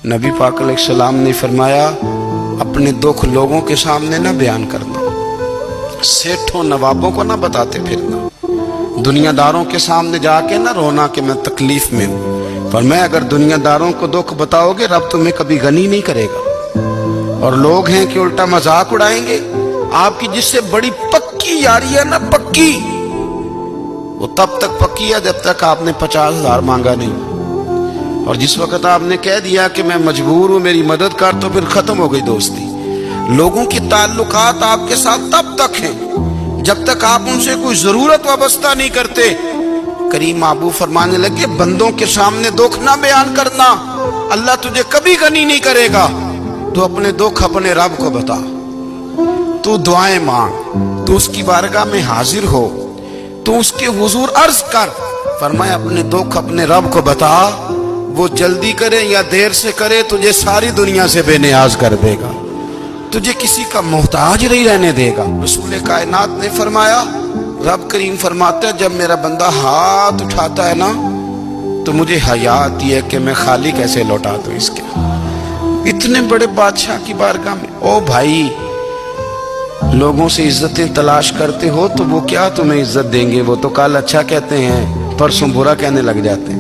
नबी पाक अलैहिस्सलाम ने फरमाया, अपने दुख लोगों के सामने ना बयान करना, सेठों नवाबों को ना बताते फिरना, दुनियादारों के सामने जाके ना रोना कि मैं तकलीफ में हूँ। फरमाया अगर दुनियादारों को दुख बताओगे रब तुम्हें कभी गनी नहीं करेगा। और लोग हैं कि उल्टा मजाक उड़ाएंगे। आपकी जिससे बड़ी पक्की यारी है ना, पक्की, वो तब तक पक्की है जब तक आपने 50,000 मांगा नहीं। और जिस वक्त आपने कह दिया कि मैं मजबूर हूं मेरी मदद कर, तो फिर खत्म हो गई दोस्ती। लोगों की ताल्लुकात आपके साथ तब तक हैं जब तक आप उनसे कोई जरूरत वाबस्ता नहीं करते। करीम आबू फरमाने लगे, बंदों के सामने दुख ना बयान करना, अल्लाह तुझे कभी गनी नहीं करेगा। तू अपने दुख अपने रब को बता, तू दुआएं मांग, तू उसकी बारगाह में हाजिर हो, तू उसके हुजूर अर्ज कर। फरमाया अपने दुख अपने रब को बता, वो जल्दी करे या देर से करे तुझे सारी दुनिया से बेनियाज कर देगा, तुझे किसी का मोहताज नहीं रहने देगा। रसूल कायनात ने फरमाया, रब करीम फरमाता है जब मेरा बंदा हाथ उठाता है ना तो मुझे हया आती है कि मैं खाली कैसे लौटा दूं इसके। इतने बड़े बादशाह की बारगाह में, ओ भाई, लोगों से इज्जतें तलाश करते हो तो वो क्या तुम्हें इज्जत देंगे? वो तो कल अच्छा कहते हैं परसों बुरा कहने लग जाते हैं।